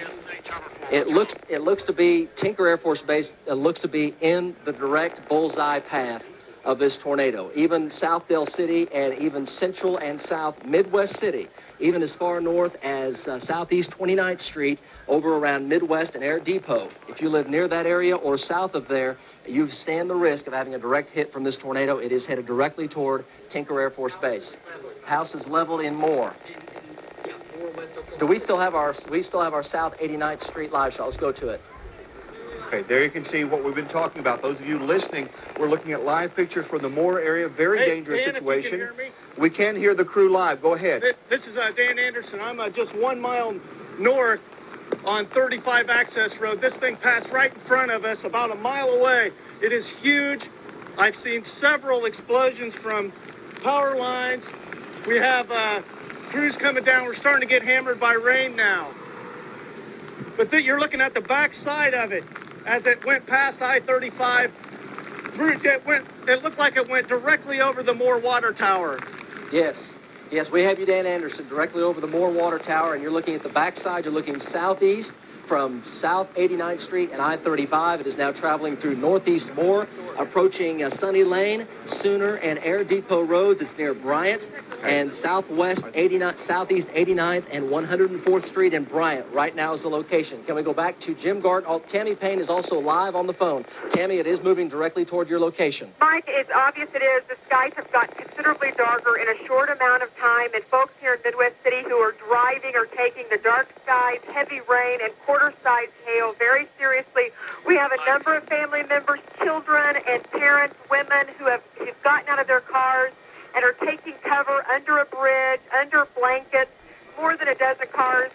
It looks to be Tinker Air Force Base. It looks to be in the direct bullseye path of this tornado. Even Southdale City and even Central and South Midwest City, even as far north as Southeast 29th Street, over around Midwest and Air Depot. If you live near that area or south of there, you stand the risk of having a direct hit from this tornado. It is headed directly toward Tinker Air Force Base. House is leveled in Moore. We still have our South 89th Street live shot. Let's go to it. Okay, there you can see what we've been talking about. Those of you listening, we're looking at live pictures from the Moore area. Very dangerous situation. Dan, if you can hear me? We can hear the crew live. Go ahead. This is Dan Anderson. I'm just 1 mile north on 35 access road. This thing passed right in front of us about a mile away. It is huge. I've seen several explosions from power lines. We have crews coming down. We're starting to get hammered by rain now. But you're looking at the back side of it as it went past I-35. It looked like it went directly over the Moore Water Tower. Yes, we have you, Dan Anderson, directly over the Moore Water Tower, and you're looking at the backside. You're looking southeast from South 89th Street and I-35. It is now traveling through northeast Moore, approaching Sunny Lane, Sooner, and Air Depot roads. It's near Bryant and southeast 89th and 104th Street in Bryant. Right now is the location. Can we go back to Jim Gardner? Oh, Tammy Payne is also live on the phone. Tammy, it is moving directly toward your location. Mike, it's obvious it is. The skies have gotten considerably darker in a short amount of time, and folks here in Midwest City who are driving are taking the dark skies, heavy rain, and quarter-size hail very seriously. We have a number of family members, children and parents, women who've gotten out of their cars and are taking cover under a bridge, under blankets. More than a dozen cars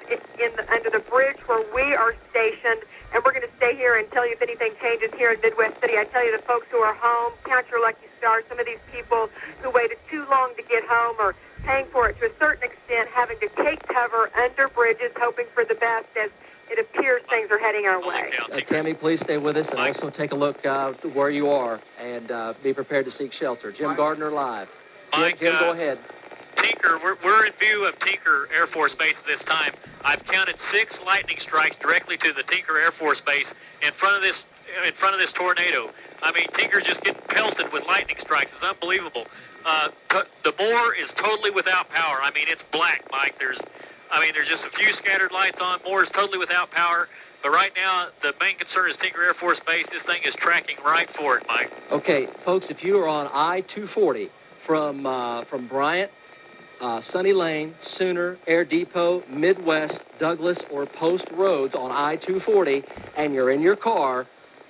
under the bridge where we are stationed, and we're going to stay here and tell you if anything changes here in Midwest City. I tell you, the folks who are home, count your lucky stars. Some of these people who waited too long to get home are paying for it to a certain extent, having to take cover under bridges, hoping for the best as it appears things are heading our way. Tammy, please stay with us and also take a look where you are and be prepared to seek shelter. Jim Gardner live. Jim, go ahead. Tinker, we're in view of Tinker Air Force Base at this time. I've counted 6 lightning strikes directly to the Tinker Air Force Base in front of this tornado. I mean, Tinker's just getting pelted with lightning strikes. It's unbelievable. The Moore is totally without power. I mean, it's black, Mike. There's just a few scattered lights on. Moore is totally without power. But right now, the main concern is Tinker Air Force Base. This thing is tracking right for it, Mike. Okay, folks, if you are on I-240 from Bryant, Sunny Lane, Sooner, Air Depot, Midwest, Douglas, or Post Roads on I-240, and you're in your car,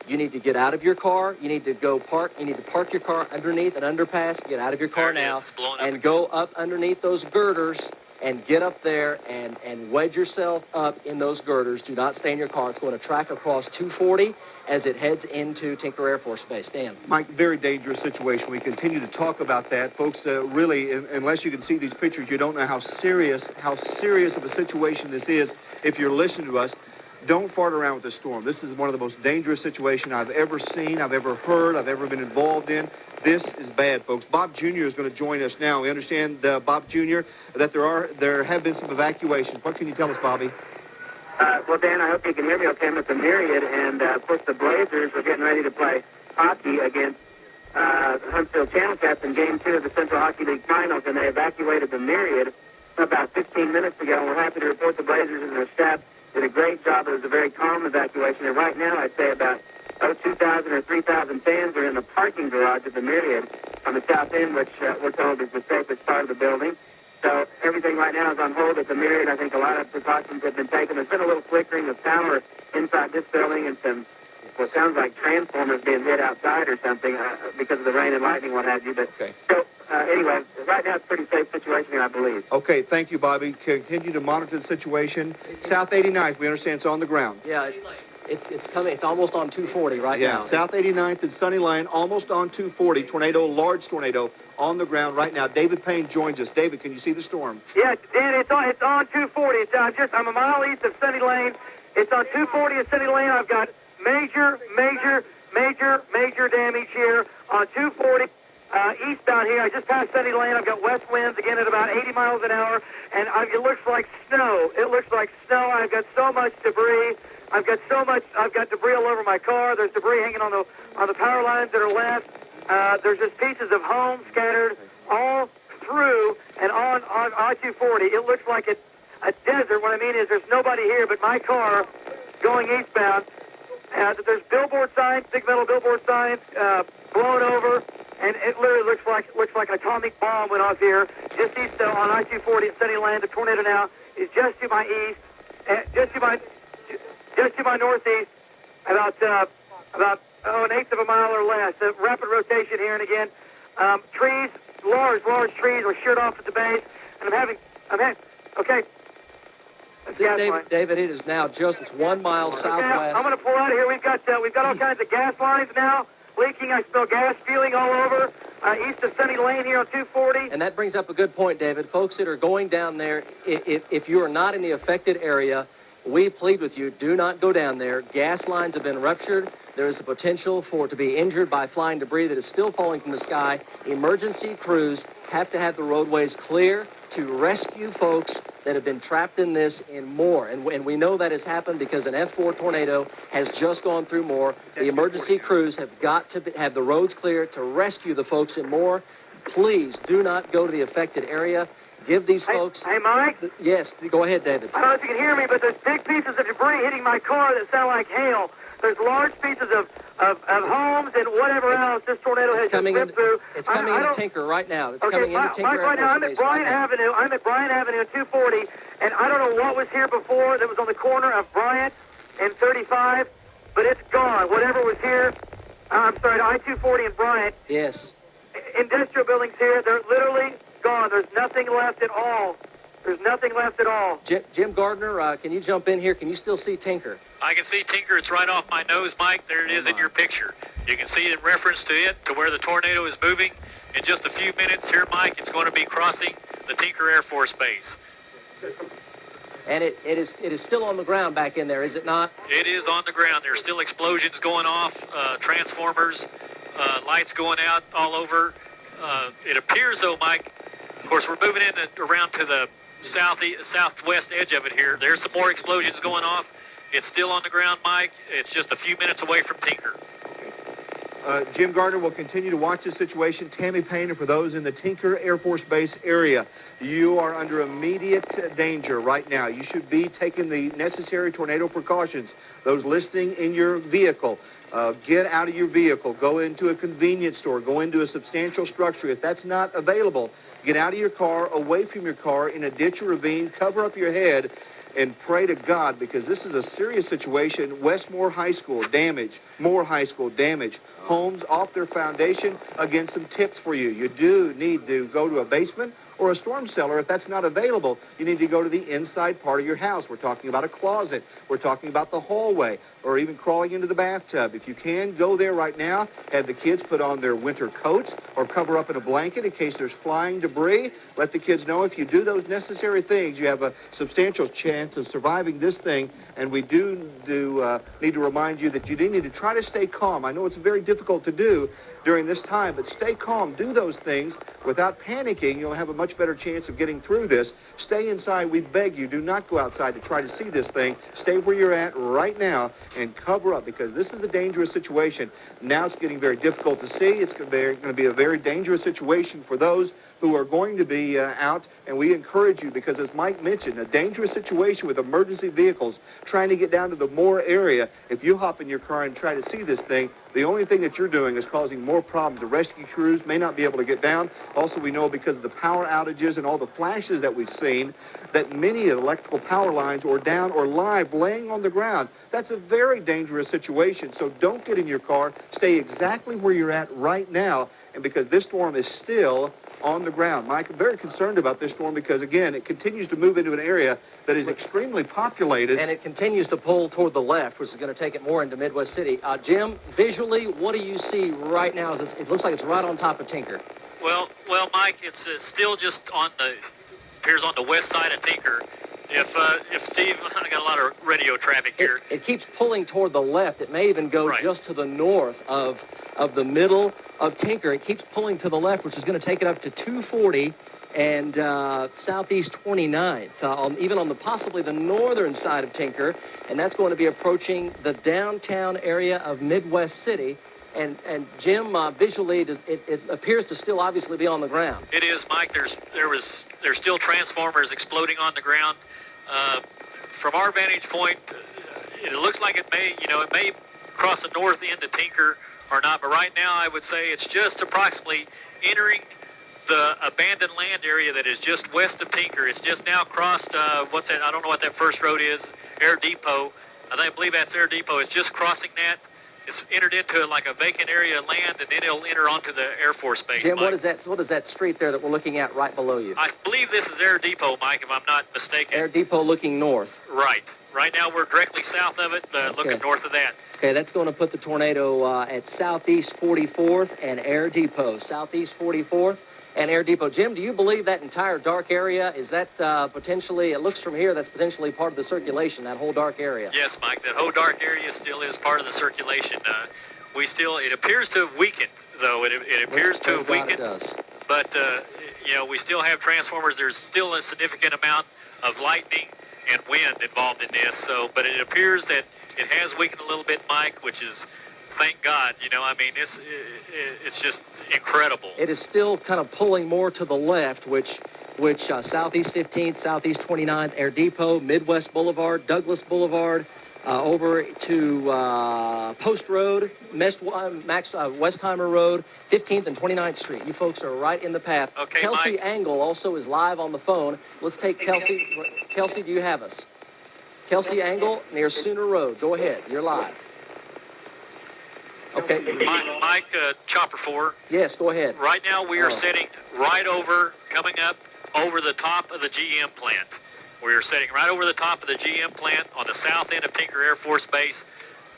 You need to get out of your car. You need to You need to park your car underneath an underpass. Get out of your car There it now is. It's blowing up and again. go up underneath those girders and get up there and wedge yourself up in those girders. Do not stay in your car. It's going to track across 240 as it heads into Tinker Air Force Base. Dan. Mike, very dangerous situation. We continue to talk about that. Folks, really, unless you can see these pictures, you don't know how serious of a situation this is if you're listening to us. Don't fart around with this storm. This is one of the most dangerous situations I've ever seen, I've ever heard, I've ever been involved in. This is bad, folks. Bob Jr. is going to join us now. We understand, Bob Jr., that there have been some evacuations. What can you tell us, Bobby? Well, Dan, I hope you can hear me okay. I'm at the Myriad, and, of course, the Blazers are getting ready to play hockey against Huntsville Channel Cats in Game 2 of the Central Hockey League Finals, and they evacuated the Myriad about 15 minutes ago, and we're happy to report the Blazers and their staff did a great job. It was a very calm evacuation, and right now I'd say about 2,000 or 3,000 fans are in the parking garage at the Myriad on the south end, which we're told is the safest part of the building. So everything right now is on hold at the Myriad. I think a lot of precautions have been taken. There's been a little flickering of power inside this building and some what sounds like transformers being hit outside or something because of the rain and lightning, what have you. But Okay. so anyway, right now it's a pretty safe situation here, I believe. Okay, thank you, Bobby. Continue to monitor the situation. South 89th, we understand it's on the ground. Yeah, it's coming. It's almost on 240 right now. South 89th and Sunny Lane, almost on 240. Tornado, large tornado, on the ground right now. David Payne joins us. David, can you see the storm? Yeah, Dan, it's on 240. I'm a mile east of Sunny Lane. It's on 240 at Sunny Lane. I've got major damage here on 240 eastbound here. I just passed Sunny Lane. I've got west winds again at about 80 miles an hour, and it looks like snow. I've got so much debris. I've got debris all over my car. There's debris hanging on the power lines that are left. There's just pieces of homes scattered all through and on I-240. It looks like a desert. What I mean is there's nobody here but my car going eastbound. There's billboard signs, big metal billboard signs, blown over, and it literally looks like an atomic bomb went off here just east on I-240 at Sunny Lane. The tornado now is just to my east, just to my northeast, about an eighth of a mile or less. Rapid rotation here and again. Trees, large trees were sheared off at the base, and I'm having okay. David, it is now it's 1 mile southwest. I'm going to pull out of here. We've got all kinds of gas lines now leaking. I smell gas spewing all over east of Sunny Lane here on 240. And that brings up a good point, David. Folks that are going down there, if you are not in the affected area, we plead with you, do not go down there. Gas lines have been ruptured. There is a potential for it to be injured by flying debris that is still falling from the sky. Emergency crews have to have the roadways clear to rescue folks that have been trapped in this in Moore. And we know that has happened because an F4 tornado has just gone through Moore. The emergency crews have got to have the roads clear to rescue the folks in Moore. Please do not go to the affected area. Give these folks... Hey, Mike? Yes, go ahead, David. I don't know if you can hear me, but there's big pieces of debris hitting my car that sound like hail. There's large pieces of homes and whatever else this tornado has just ripped through. It's coming into Tinker right now. It's coming into Tinker. Mike, right now, I'm at Bryant Avenue. I'm at Bryant Avenue at 240, and I don't know what was here before that was on the corner of Bryant and 35, but it's gone. Whatever was here, I'm sorry, I-240 and Bryant. Yes. Industrial buildings here, they're literally gone. There's nothing left at all. There's nothing left at all. Jim Gardner, can you jump in here? Can you still see Tinker? I can see Tinker. It's right off my nose, Mike. There it is in your picture. You can see in reference to it, to where the tornado is moving. In just a few minutes here, Mike, it's going to be crossing the Tinker Air Force Base. And it is still on the ground back in there, is it not? It is on the ground. There's still explosions going off, transformers, lights going out all over. It appears, though, Mike, of course, we're moving in around to the southwest edge of it here. There's some more explosions going off. It's still on the ground, Mike. It's just a few minutes away from Tinker. Jim Gardner will continue to watch the situation. Tammy Payne, for those in the Tinker Air Force Base area, you are under immediate danger right now. You should be taking the necessary tornado precautions. Those listening in your vehicle, get out of your vehicle. Go into a convenience store. Go into a substantial structure. If that's not available, get out of your car, away from your car, in a ditch or ravine. Cover up your head and pray to God, because this is a serious situation. Westmore High School damage, Moore High School damage, homes off their foundation. Again, some tips for you. You do need to go to a basement or a storm cellar. If that's not available, you need to go to the inside part of your house. We're talking about a closet. We're talking about the hallway, or even crawling into the bathtub. If you can, go there right now. Have the kids put on their winter coats or cover up in a blanket in case there's flying debris. Let the kids know if you do those necessary things, you have a substantial chance of surviving this thing. And we do need to remind you that you do need to try to stay calm. I know it's very difficult to do during this time, but stay calm. Do those things without panicking. You'll have a much better chance of getting through this. Stay inside. We beg you, do not go outside to try to see this thing. Stay where you're at right now and cover up, because this is a dangerous situation. Now it's getting very difficult to see. It's going to be a very dangerous situation for those who are going to be out, and we encourage you, because as Mike mentioned, a dangerous situation with emergency vehicles trying to get down to the Moore area. If you hop in your car and try to see this thing, the only thing that you're doing is causing more problems. The rescue crews may not be able to get down. Also, we know because of the power outages and all the flashes that we've seen, that many electrical power lines are down or live laying on the ground. That's a very dangerous situation. So don't get in your car. Stay exactly where you're at right now. And because this storm is still on the ground. Mike, I'm very concerned about this storm because, again, it continues to move into an area that is extremely populated. And it continues to pull toward the left, which is going to take it more into Midwest City. Jim, visually, what do you see right now? It looks like it's right on top of Tinker. Well, Mike, it's still just appears on the west side of Tinker. If Steve, I got a lot of radio traffic here. It keeps pulling toward the left. It may even go just to the north of the middle of Tinker. It keeps pulling to the left, which is going to take it up to 240 and southeast 29th, even on possibly the northern side of Tinker, and that's going to be approaching the downtown area of Midwest City. And Jim, visually, it appears to still obviously be on the ground. It is, Mike. There's still transformers exploding on the ground. From our vantage point, it looks like it may cross the north end of Tinker or not. But right now, I would say it's just approximately entering the abandoned land area that is just west of Tinker. It's just now crossed, what's that? I don't know what that first road is. Air Depot. I believe that's Air Depot. It's just crossing that. It's entered into like a vacant area of land, and then it'll enter onto the Air Force Base. Jim, Mike. what is that street there that we're looking at right below you? I believe this is Air Depot, Mike, if I'm not mistaken. Air Depot looking north. Right. Right now we're directly south of it, looking north of that. Okay, that's going to put the tornado at southeast 44th and Air Depot. Southeast 44th and Air Depot. Jim, do you believe that entire dark area, is that potentially, it looks from here, that's potentially part of the circulation, that whole dark area? Yes, Mike, that whole dark area still is part of the circulation. It appears to have weakened, though. It appears to have weakened. It does. But, we still have transformers. There's still a significant amount of lightning and wind involved in this. But it appears that it has weakened a little bit, Mike, which is, thank God. It's just incredible. It is still kind of pulling more to the left, which southeast 15th, southeast 29th, Air Depot, Midwest Boulevard, Douglas Boulevard, over to Post Road, Westheimer Road, 15th and 29th Street. You folks are right in the path. Okay, Kelsey Mike. Angle also is live on the phone. Let's take Kelsey. Kelsey, do you have us? Kelsey Angle near Sooner Road. Go ahead. You're live. Okay. Mike, Chopper 4. Yes, go ahead. Right now we are sitting coming up over the top of the GM plant. We are sitting right over the top of the GM plant on the south end of Tinker Air Force Base.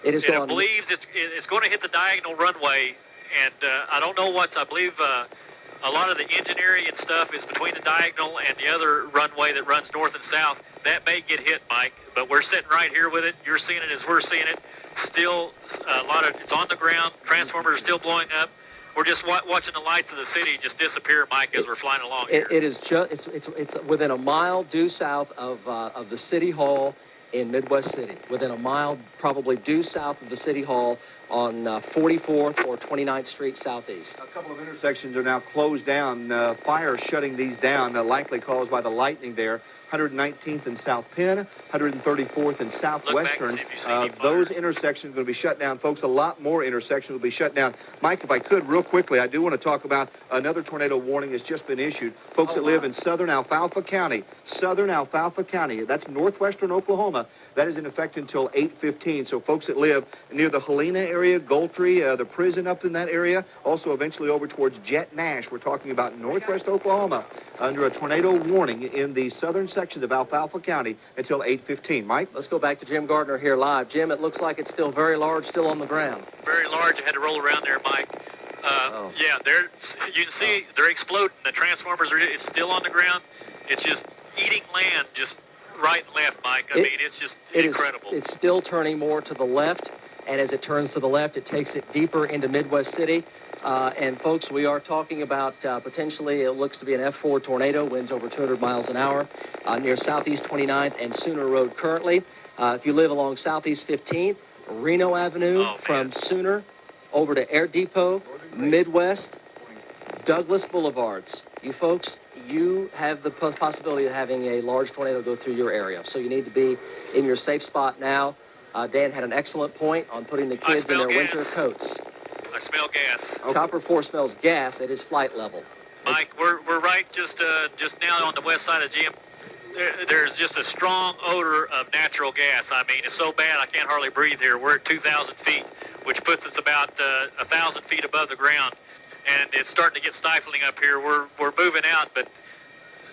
I believe it's going to hit the diagonal runway, and I don't know I believe a lot of the engineering and stuff is between the diagonal and the other runway that runs north and south. That may get hit, Mike, but we're sitting right here with it. You're seeing it as we're seeing it. Still, it's on the ground. Transformers are still blowing up. We're just watching the lights of the city just disappear, Mike, as we're flying along here. It is it's within a mile due south of the City Hall in Midwest City. Within a mile, probably due south of the City Hall on 44th or 29th Street Southeast. A couple of intersections are now closed down. Fire shutting these down, likely caused by the lightning there. 119th and South Penn, 134th and Southwestern. see if you see any Those fire. intersections are going to be shut down. Folks, a lot more intersections will be shut down. Mike, if I could, real quickly, I do want to talk about another tornado warning that's just been issued. Folks that live in southern Alfalfa County, that's northwestern Oklahoma, that is in effect until 8:15. So folks that live near the Helena area, Goltry, the prison up in that area, also eventually over towards Jet Nash, we're talking about northwest Oklahoma, under a tornado warning in the southern sections of Alfalfa County until 8:15. Mike? Let's go back to Jim Gardner here live. Jim, it looks like it's still very large, still on the ground. Very large. I had to roll around there, Mike. Yeah, you can see they're exploding. The transformers it's still on the ground. It's just eating land just right and left, Mike. I mean, it's just incredible. It's still turning more to the left, and as it turns to the left, it takes it deeper into Midwest City. And folks, we are talking about potentially, it looks to be an F4 tornado, winds over 200 miles an hour, near Southeast 29th and Sooner Road currently. If you live along Southeast 15th, Reno Avenue from Sooner over to Air Depot, Midwest, Douglas Boulevards. You folks, you have the possibility of having a large tornado go through your area. So you need to be in your safe spot now. Dan had an excellent point on putting the kids in their winter coats. I smell gas. Chopper 4 smells gas at his flight level. Mike, we're right just now on the west side of Jim. There's just a strong odor of natural gas. I mean, it's so bad I can't hardly breathe here. We're at 2,000 feet, which puts us about 1,000 feet above the ground, and it's starting to get stifling up here. We're moving out, but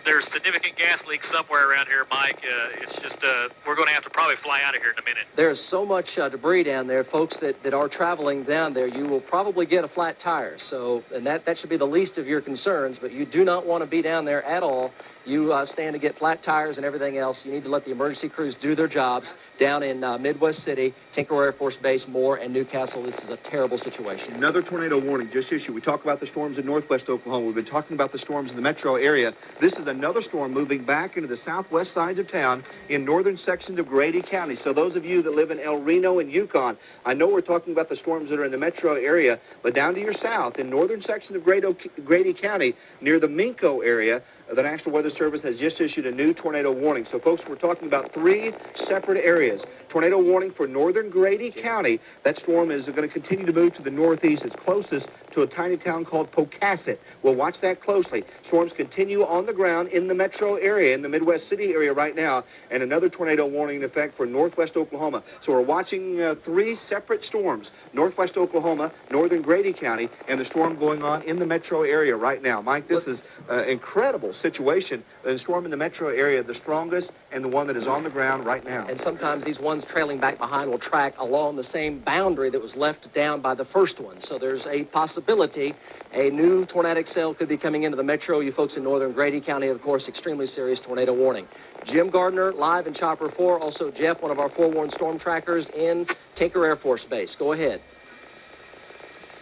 there's significant gas leaks somewhere around here, Mike. It's just we're going to have to probably fly out of here in a minute. There's so much debris down there, folks that are traveling down there. You will probably get a flat tire. So, and that should be the least of your concerns. But you do not want to be down there at all. You stand to get flat tires and everything else. You need to let the emergency crews do their jobs down in Midwest City, Tinker Air Force Base, Moore, and Newcastle. This is a terrible situation. Another tornado warning just issued. We talk about the storms in northwest Oklahoma. We've been talking about the storms in the metro area. This is another storm moving back into the southwest sides of town in northern sections of Grady County. So those of you that live in El Reno and Yukon, I know we're talking about the storms that are in the metro area, but down to your south in northern sections of Grady County near the Minco area, the National Weather Service has just issued a new tornado warning. So, folks, we're talking about 3 separate areas. Tornado warning for northern Grady County. That storm is going to continue to move to the northeast. It's closest to a tiny town called Pocasset. We'll watch that closely. Storms continue on the ground in the metro area, in the Midwest City area right now, and another tornado warning in effect for northwest Oklahoma. So we're watching 3 separate storms, northwest Oklahoma, northern Grady County, and the storm going on in the metro area right now. Mike, this is incredible situation. The storm in the metro area, the strongest and the one that is on the ground right now. And sometimes these ones trailing back behind will track along the same boundary that was left down by the first one. So there's a possibility a new tornadic cell could be coming into the metro. You folks in northern Grady County, of course, extremely serious tornado warning. Jim Gardner, live in Chopper 4. Also, Jeff, one of our forewarned storm trackers in Tinker Air Force Base. Go ahead.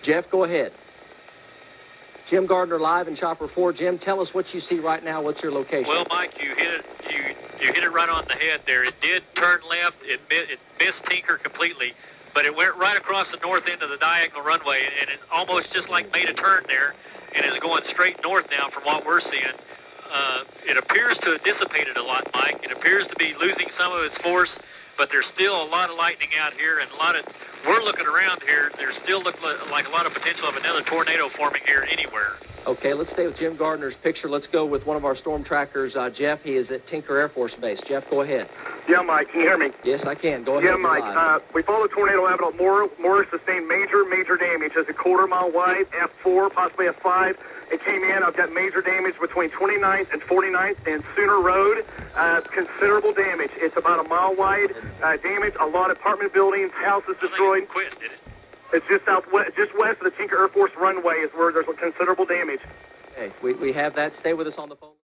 Jeff, go ahead. Jim Gardner live in Chopper 4. Jim, tell us what you see right now. What's your location? Well, Mike, you hit it right on the head there. It did turn left. It missed Tinker completely, but it went right across the north end of the diagonal runway, and it almost just like made a turn there and is going straight north now from what we're seeing. It appears to have dissipated a lot, Mike. It appears to be losing some of its force, but there's still a lot of lightning out here, and we're looking around here. There still look like a lot of potential of another tornado forming here anywhere. Okay, let's stay with Jim Gardner's picture. Let's go with one of our storm trackers, Jeff. He is at Tinker Air Force Base. Jeff, go ahead. Yeah, Mike, can you hear me? Yes, I can. Go ahead. Yeah, Mike, we follow the tornado avenue. Moore sustained major damage. It's a quarter-mile wide, F4, possibly F5. It came in. I've got major damage between 29th and 49th and Sooner Road. Considerable damage. It's about a mile wide damage. A lot of apartment buildings, houses destroyed. It quit, did it? It's just west of the Tinker Air Force runway is where there's considerable damage. Okay, we have that. Stay with us on the phone.